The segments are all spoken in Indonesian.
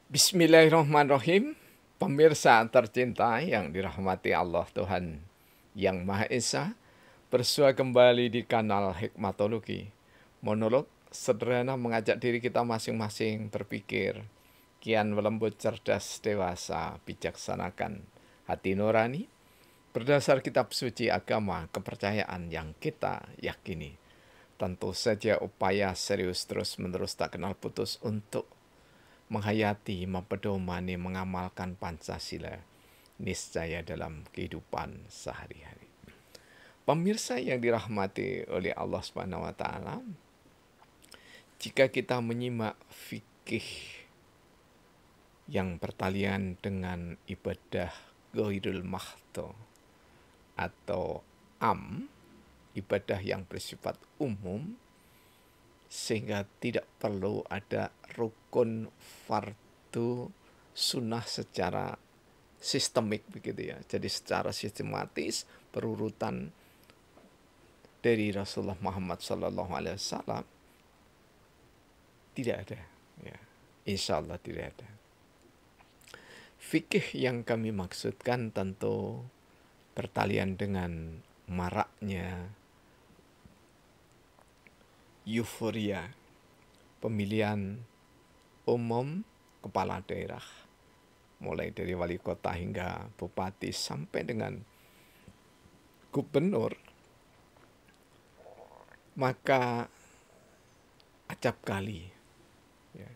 Bismillahirrahmanirrahim. Pemirsa tercinta yang dirahmati Allah Tuhan Yang Maha Esa, bersua kembali di kanal Hikmatologi. Monolog sederhana mengajak diri kita masing-masing berpikir, kian melembut, cerdas, dewasa, bijaksanakan hati nurani, berdasar kitab suci agama kepercayaan yang kita yakini. Tentu saja upaya serius terus-menerus tak kenal putus untuk menghayati, mempedomani, mengamalkan Pancasila niscaya dalam kehidupan sehari-hari. Pemirsa yang dirahmati oleh Allah Subhanahu wa taala, jika kita menyimak fikih yang bertalian dengan ibadah ghairul mahdo atau ibadah yang bersifat umum, sehingga tidak perlu ada rukun fardu sunnah secara sistemik begitu ya. Jadi secara sistematis berurutan dari Rasulullah Muhammad SAW tidak ada. Ya, insya Allah tidak ada. Fikih yang kami maksudkan tentu bertalian dengan maraknya euforia pemilihan umum kepala daerah, mulai dari wali kota hingga bupati sampai dengan gubernur, maka acap kali ya,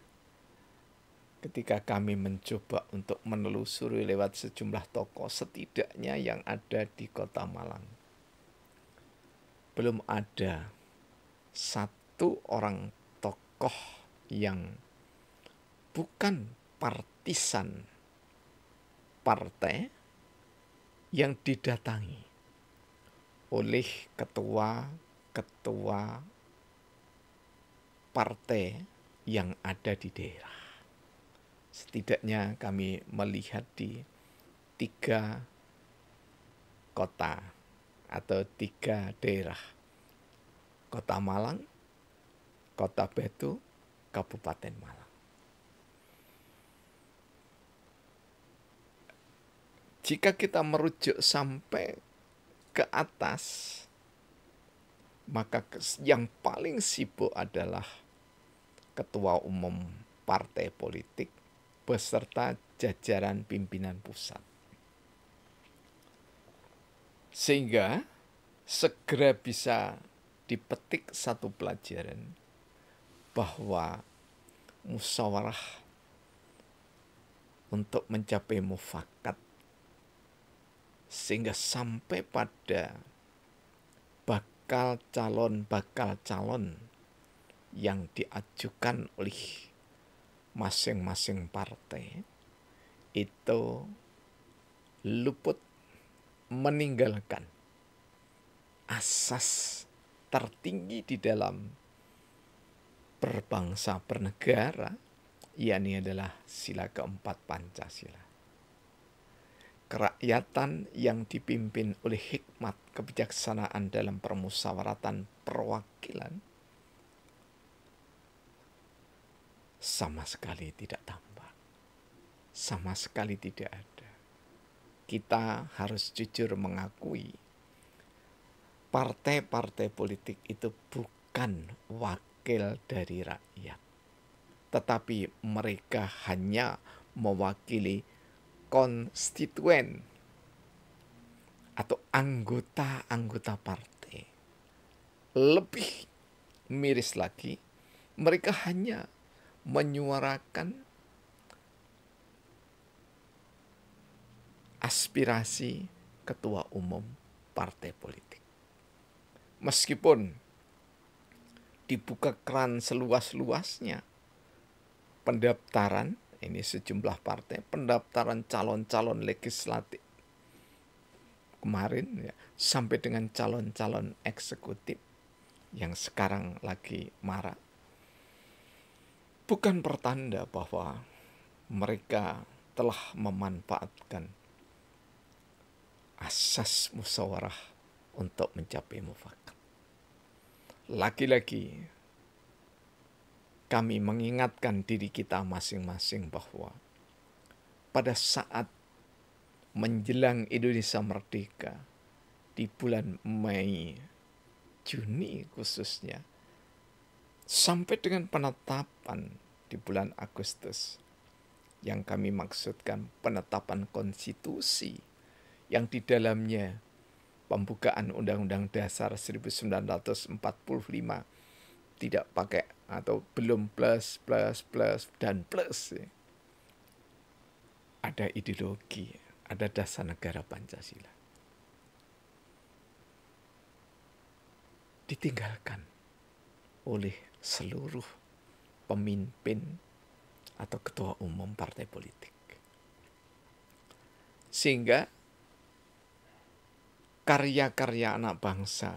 ketika kami mencoba untuk menelusuri lewat sejumlah tokoh setidaknya yang ada di kota Malang, belum ada satu orang tokoh yang bukan partisan partai yang didatangi oleh ketua-ketua partai yang ada di daerah. Setidaknya kami melihat di 3 kota atau 3 daerah: Kota Malang, Kota Batu, Kabupaten Malang. Jika kita merujuk sampai ke atas, maka yang paling sibuk adalah ketua umum partai politik beserta jajaran pimpinan pusat. Sehingga segera bisa dipetik satu pelajaran bahwa musyawarah untuk mencapai mufakat sehingga sampai pada bakal calon yang diajukan oleh masing-masing partai itu luput meninggalkan asas tertinggi di dalam berbangsa bernegara, yakni adalah sila keempat Pancasila. Kerakyatan yang dipimpin oleh hikmat kebijaksanaan dalam permusyawaratan perwakilan sama sekali tidak tampak, sama sekali tidak ada. Kita harus jujur mengakui partai-partai politik itu bukan wakil dari rakyat, tetapi mereka hanya mewakili konstituen atau anggota-anggota partai. Lebih miris lagi, mereka hanya menyuarakan aspirasi ketua umum partai politik. Meskipun dibuka keran seluas-luasnya pendaftaran, ini sejumlah partai, pendaftaran calon-calon legislatif kemarin ya, sampai dengan calon-calon eksekutif yang sekarang lagi marak, bukan pertanda bahwa mereka telah memanfaatkan asas musyawarah untuk mencapai mufakat. Lagi-lagi kami mengingatkan diri kita masing-masing bahwa pada saat menjelang Indonesia merdeka di bulan Mei, Juni khususnya, sampai dengan penetapan di bulan Agustus, yang kami maksudkan penetapan konstitusi yang di dalamnya pembukaan Undang-Undang Dasar 1945 tidak pakai atau belum plus, dan plus. Ada ideologi, ada dasar negara Pancasila. Ditinggalkan oleh seluruh pemimpin atau ketua umum partai politik. Sehingga karya-karya anak bangsa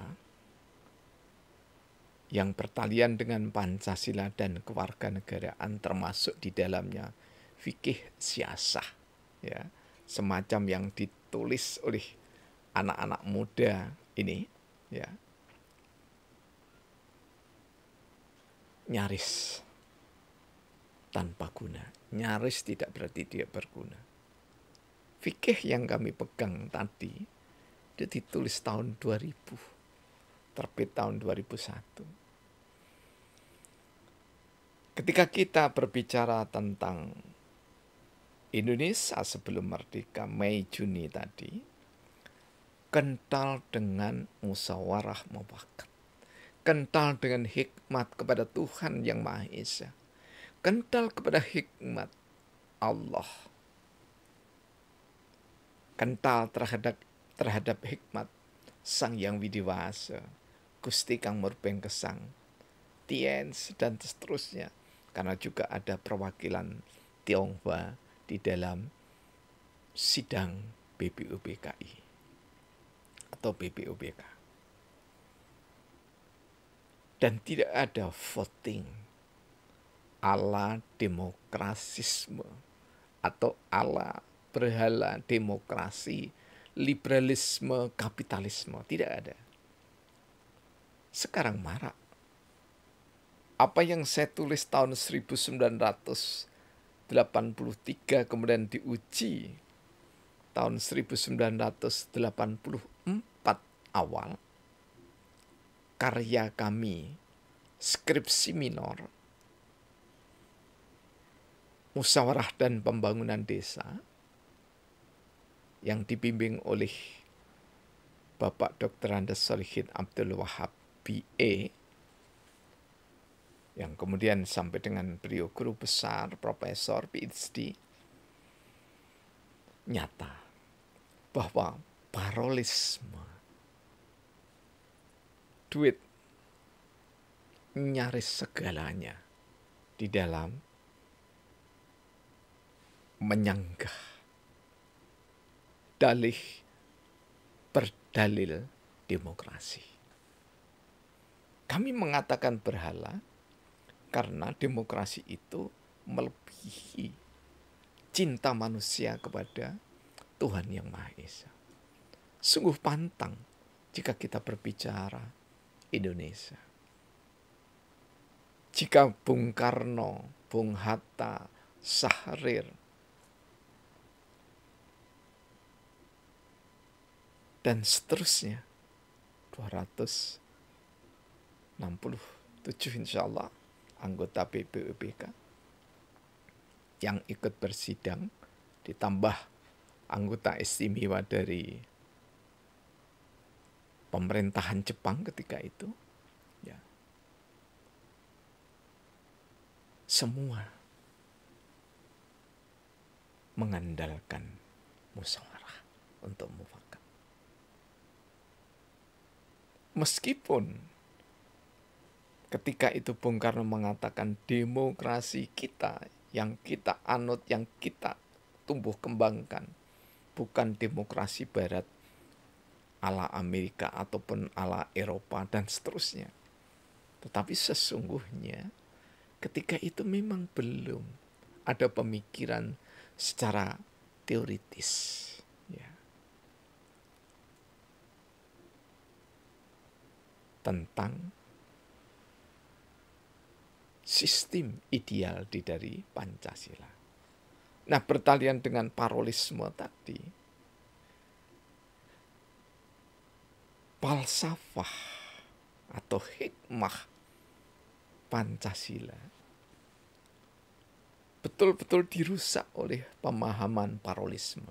yang bertalian dengan Pancasila dan kewarganegaraan, termasuk di dalamnya fikih siasah, ya, semacam yang ditulis oleh anak-anak muda ini, ya, nyaris tanpa guna. Nyaris tidak berarti tidak berguna. Fikih yang kami pegang tadi itu ditulis tahun 2000, terbit tahun 2001. Ketika kita berbicara tentang Indonesia sebelum merdeka, Mei Juni tadi, kental dengan musyawarah mufakat, kental dengan hikmat kepada Tuhan yang Maha Esa, kental kepada hikmat Allah, kental terhadap hikmat Sang Yang Widiwasa, Gusti Kang Murbeng Kesang, Tiens, dan seterusnya. Karena juga ada perwakilan Tionghoa di dalam sidang BPUPKI atau BPUPK. Dan tidak ada voting ala demokrasisme atau ala berhala demokrasi, liberalisme, kapitalisme. Tidak ada. Sekarang marak. Apa yang saya tulis tahun 1983 kemudian diuji tahun 1984 awal, karya kami, skripsi minor, musyawarah dan pembangunan desa, yang dibimbing oleh Bapak Dr. Andes Solihin Abdul Wahab BA, yang kemudian sampai dengan beliau guru besar, profesor, PhD, nyata bahwa parolisme, duit, nyaris segalanya di dalam menyanggah dalih berdalil demokrasi. Kami mengatakan berhala karena demokrasi itu melebihi cinta manusia kepada Tuhan yang Maha Esa. Sungguh pantang jika kita berbicara Indonesia. Jika Bung Karno, Bung Hatta, Syahrir, dan seterusnya, 267 insya Allah anggota BPUPK yang ikut bersidang, ditambah anggota istimewa dari pemerintahan Jepang ketika itu, ya, semua mengandalkan musyawarah untuk mufakat. Meskipun ketika itu Bung Karno mengatakan demokrasi kita yang kita anut, yang kita tumbuh kembangkan, bukan demokrasi barat ala Amerika ataupun ala Eropa dan seterusnya. Tetapi sesungguhnya ketika itu memang belum ada pemikiran secara teoritis, ya, tentang sistem ideal dari Pancasila. Nah, bertalian dengan parolisme tadi, falsafah atau hikmah Pancasila betul-betul dirusak oleh pemahaman parolisme.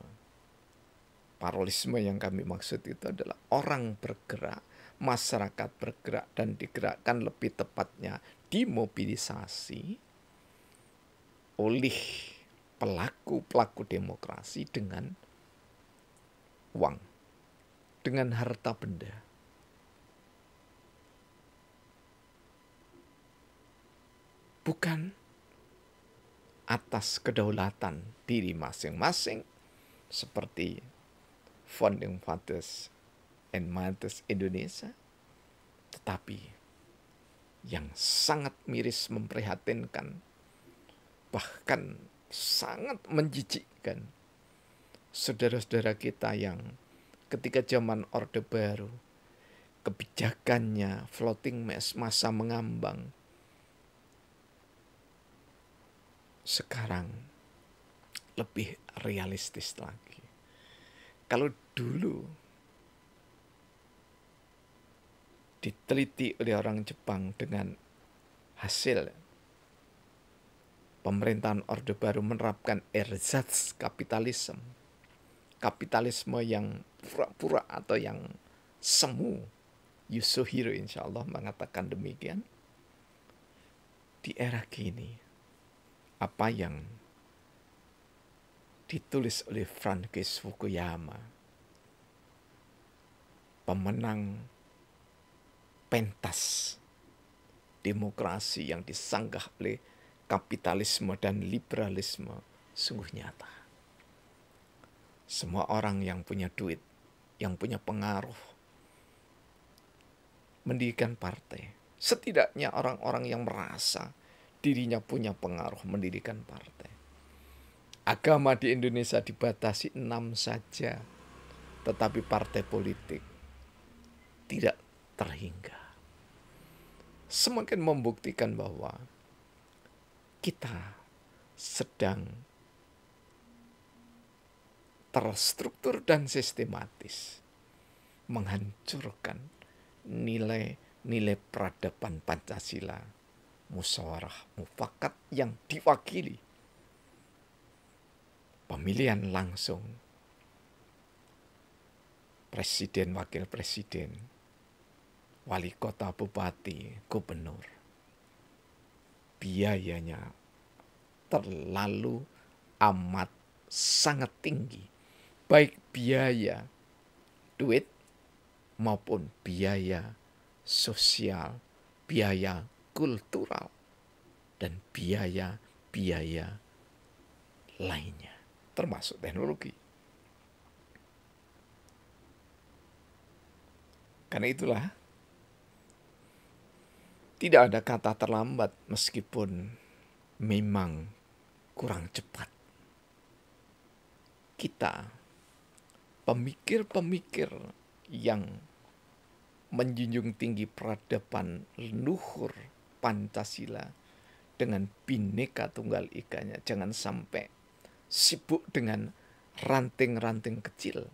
Parolisme yang kami maksud itu adalah orang bergerak, masyarakat bergerak dan digerakkan, lebih tepatnya dimobilisasi oleh pelaku-pelaku demokrasi dengan uang, dengan harta benda. Bukan atas kedaulatan diri masing-masing seperti Founding Fathers and Mothers Indonesia, tetapi yang sangat miris, memprihatinkan, bahkan sangat menjijikkan, saudara-saudara kita yang ketika zaman Orde Baru kebijakannya floating mass, masa mengambang, sekarang lebih realistis lagi. Kalau dulu diteliti oleh orang Jepang dengan hasil pemerintahan Orde Baru menerapkan ersatz kapitalisme, kapitalisme yang pura-pura atau yang semu, Yasuhiro insya Allah mengatakan demikian. Di era kini, apa yang ditulis oleh Francis Fukuyama, pemenang pentas demokrasi yang disanggah oleh kapitalisme dan liberalisme, sungguh nyata. Semua orang yang punya duit, yang punya pengaruh, mendirikan partai. Setidaknya orang-orang yang merasa dirinya punya pengaruh mendirikan partai. Agama di Indonesia dibatasi 6 saja, tetapi partai politik tidak terhingga. Semakin membuktikan bahwa kita sedang terstruktur dan sistematis menghancurkan nilai-nilai peradaban Pancasila, musyawarah mufakat yang diwakili pemilihan langsung presiden, wakil presiden, wali kota, bupati, gubernur. Biayanya terlalu amat sangat tinggi, baik biaya duit maupun biaya sosial, biaya kultural, dan biaya-biaya lainnya, termasuk teknologi. Karena itulah, tidak ada kata terlambat meskipun memang kurang cepat. Kita, pemikir-pemikir yang menjunjung tinggi peradaban luhur Pancasila dengan Bhinneka Tunggal Ikanya, jangan sampai sibuk dengan ranting-ranting kecil,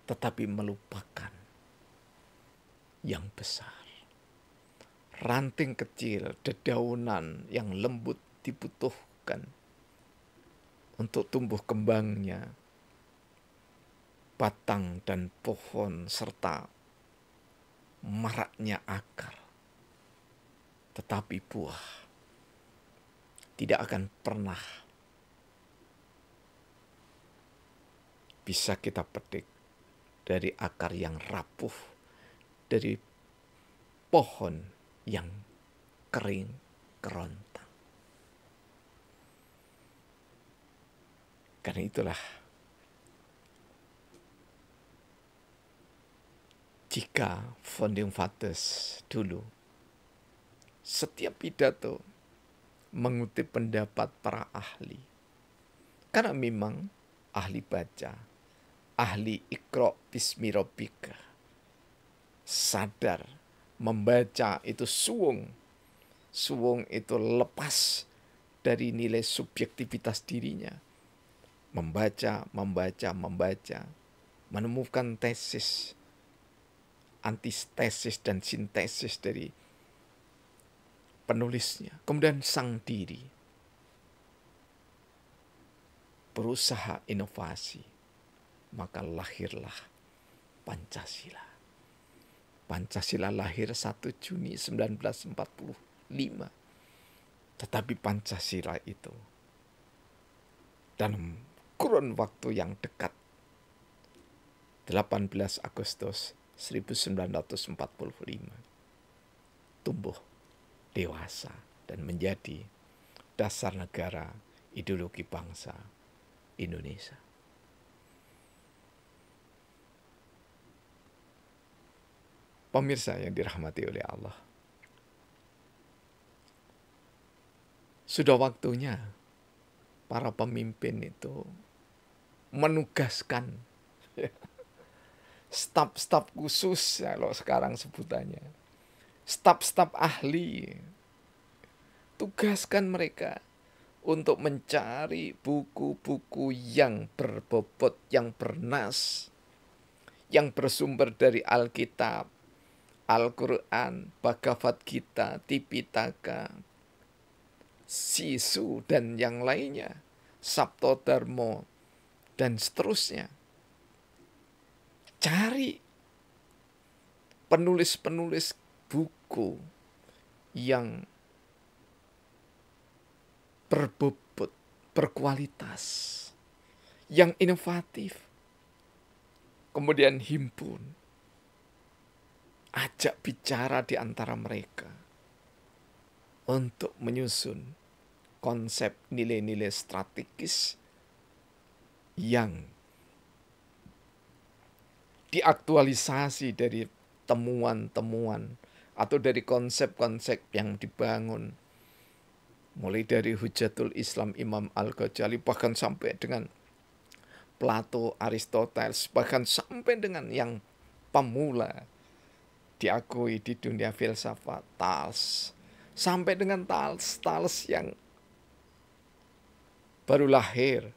tetapi melupakan yang besar. Ranting kecil, dedaunan yang lembut dibutuhkan untuk tumbuh kembangnya batang dan pohon serta maraknya akar. Tetapi buah tidak akan pernah bisa kita petik dari akar yang rapuh, dari pohon yang kering kerontang. Karena itulah, jika Founding Fathers dulu setiap pidato mengutip pendapat para ahli, karena memang ahli baca, ahli Iqra bismi rabbika, sadar membaca itu suwung suwung itu lepas dari nilai subjektivitas dirinya. Membaca, menemukan tesis, antitesis dan sintesis dari penulisnya. Kemudian sang diri berusaha inovasi, maka lahirlah Pancasila. Pancasila lahir 1 Juni 1945. Tetapi Pancasila itu dalam kurun waktu yang dekat 18 Agustus 1945 tumbuh dewasa dan menjadi dasar negara ideologi bangsa Indonesia. Pemirsa yang dirahmati oleh Allah, sudah waktunya para pemimpin itu menugaskan staf-staf khusus, ya, kalau sekarang sebutannya, staf-staf ahli. Tugaskan mereka untuk mencari buku-buku yang berbobot, yang bernas, yang bersumber dari Alkitab, Al-Quran, Bhagavad Gita, Tipitaka, Sisu, dan yang lainnya, Sabtodharma, dan seterusnya. Cari penulis-penulis buku yang berbobot, berkualitas, yang inovatif. Kemudian himpun, ajak bicara di antara mereka untuk menyusun konsep nilai-nilai strategis yang diaktualisasi dari temuan-temuan atau dari konsep-konsep yang dibangun mulai dari Hujatul Islam Imam Al-Ghazali, bahkan sampai dengan Plato, Aristoteles, bahkan sampai dengan yang pemula diakui di dunia filsafat, Thales, sampai dengan Thales yang baru lahir.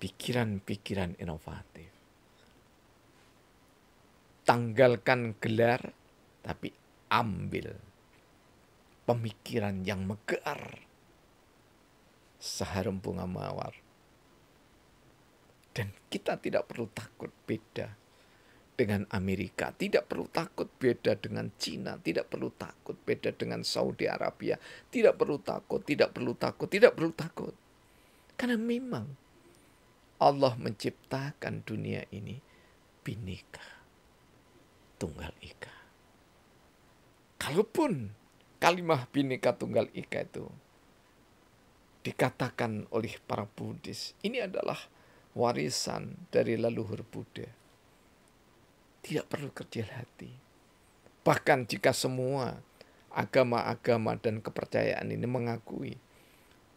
Pikiran-pikiran inovatif. Tanggalkan gelar, tapi ambil pemikiran yang megar, seharum bunga mawar. Dan kita tidak perlu takut beda dengan Amerika, tidak perlu takut beda dengan Cina, tidak perlu takut beda dengan Saudi Arabia, tidak perlu takut. Karena memang Allah menciptakan dunia ini Bhinneka Tunggal Ika. Kalaupun kalimat Bhinneka Tunggal Ika itu dikatakan oleh para Buddhis, ini adalah warisan dari leluhur Buddha. Tidak perlu kecil hati. Bahkan jika semua agama-agama dan kepercayaan ini mengakui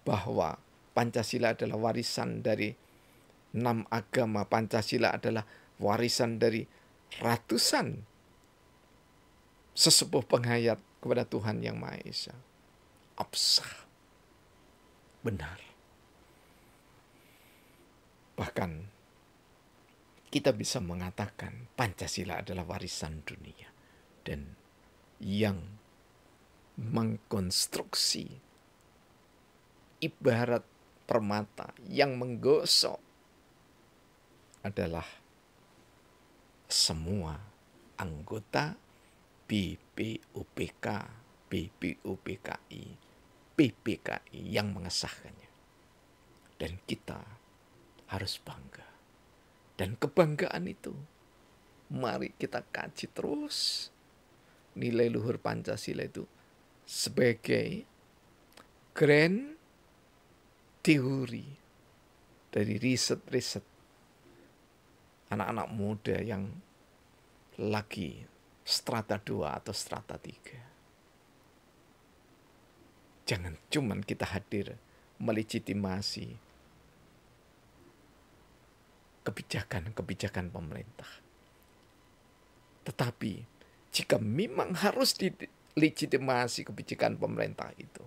bahwa Pancasila adalah warisan dari 6 agama, Pancasila adalah warisan dari ratusan sesepuh penghayat kepada Tuhan Yang Maha Esa. Absah. Benar. Bahkan kita bisa mengatakan Pancasila adalah warisan dunia. Dan yang mengkonstruksi ibarat permata yang menggosok adalah semua anggota BPUPK, BPUPKI, PPKI yang mengesahkannya. Dan kita harus bangga. Dan kebanggaan itu, mari kita kaji terus nilai luhur Pancasila itu sebagai grand teori dari riset-riset anak-anak muda yang lagi strata 2 atau strata 3. Jangan cuman kita hadir melegitimasi kebijakan-kebijakan pemerintah. Tetapi jika memang harus legitimasi kebijakan pemerintah itu.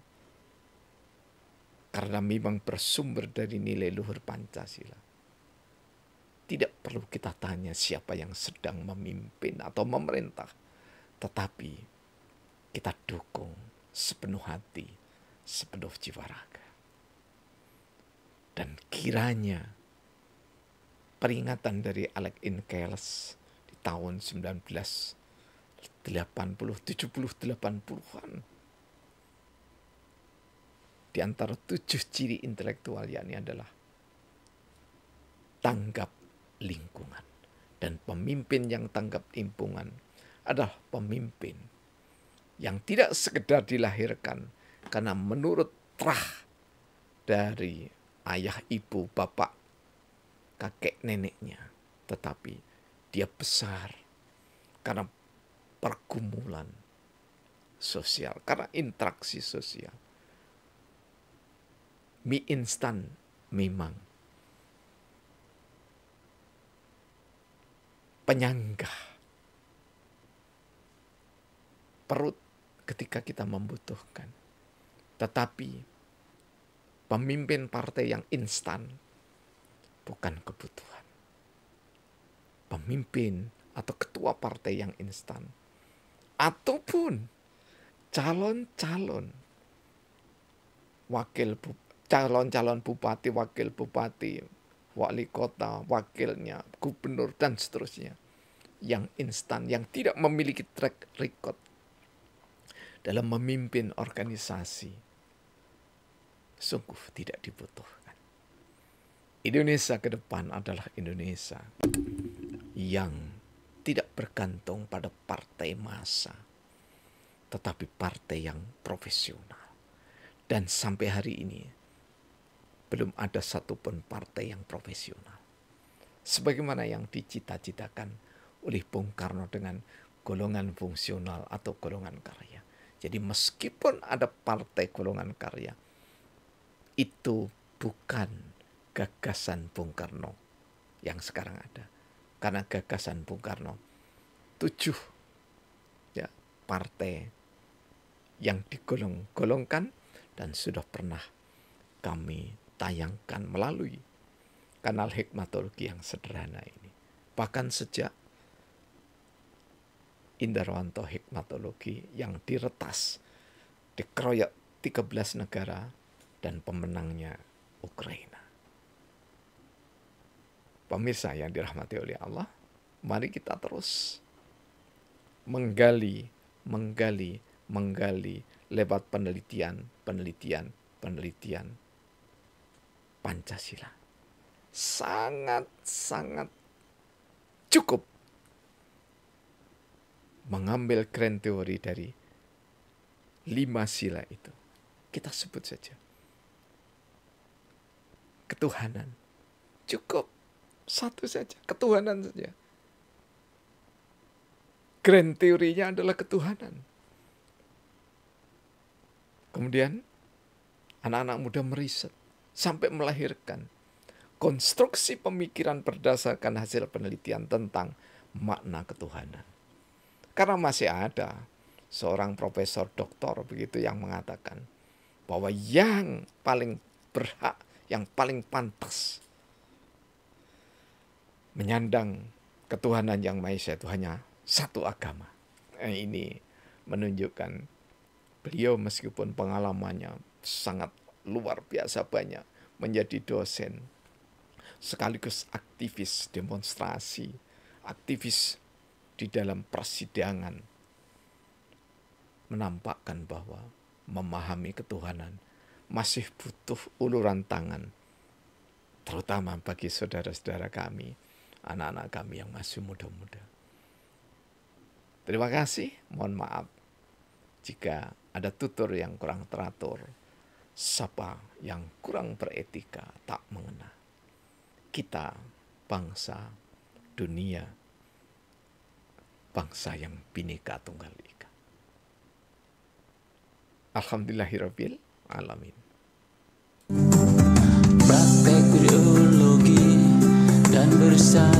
Karena memang bersumber dari nilai luhur Pancasila. Tidak perlu kita tanya siapa yang sedang memimpin atau memerintah. Tetapi kita dukung sepenuh hati, sepenuh jiwa raga. Dan kiranya peringatan dari Alex Inkeles di tahun 1980-80-an di antara 7 ciri intelektual yakni adalah tanggap lingkungan. Dan pemimpin yang tanggap lingkungan adalah pemimpin yang tidak sekedar dilahirkan karena menurut terah dari ayah, ibu, bapak, kakek, neneknya. Tetapi dia besar karena pergumulan sosial, karena interaksi sosial. Mie instan memang penyanggah perut ketika kita membutuhkan. Tetapi pemimpin partai yang instan bukan kebutuhan. Pemimpin atau ketua partai yang instan ataupun calon-calon calon bupati, wakil bupati, wali kota, wakilnya, gubernur, dan seterusnya. Yang instan, yang tidak memiliki track record dalam memimpin organisasi, sungguh tidak dibutuhkan. Indonesia ke depan adalah Indonesia yang tidak bergantung pada partai massa, tetapi partai yang profesional. Dan sampai hari ini, belum ada satupun partai yang profesional. Sebagaimana yang dicita-citakan oleh Bung Karno dengan golongan fungsional atau golongan karya. Jadi meskipun ada partai golongan karya, itu bukan gagasan Bung Karno yang sekarang ada. Karena gagasan Bung Karno 7 partai yang digolong-golongkan dan sudah pernah kami tayangkan melalui kanal Hikmatologi yang sederhana ini. Bahkan sejak Indarwanto Hikmatologi yang diretas, dikeroyok 13 negara dan pemenangnya Ukraina. Pemirsa yang dirahmati oleh Allah, mari kita terus menggali lewat penelitian Pancasila. Sangat cukup mengambil grand teori dari 5 sila itu. Kita sebut saja ketuhanan. Cukup 1 saja, ketuhanan saja. Grand teorinya adalah ketuhanan. Kemudian anak-anak muda meriset sampai melahirkan konstruksi pemikiran berdasarkan hasil penelitian tentang makna ketuhanan. Karena masih ada seorang profesor doktor begitu yang mengatakan bahwa yang paling berhak, yang paling pantas menyandang ketuhanan yang Maha Esa itu hanya satu agama. Ini menunjukkan beliau meskipun pengalamannya sangat luar biasa banyak, menjadi dosen, sekaligus aktivis demonstrasi, aktivis di dalam persidangan, menampakkan bahwa memahami ketuhanan masih butuh uluran tangan, terutama bagi saudara-saudara kami, anak-anak kami yang masih muda-muda. Terima kasih, mohon maaf jika ada tutur yang kurang teratur, sapa yang kurang beretika, tak mengena. Kita bangsa dunia, bangsa yang Bhinneka Tunggal Ika. Alhamdulillahirabbil alamin. Praktek biologi dan bersama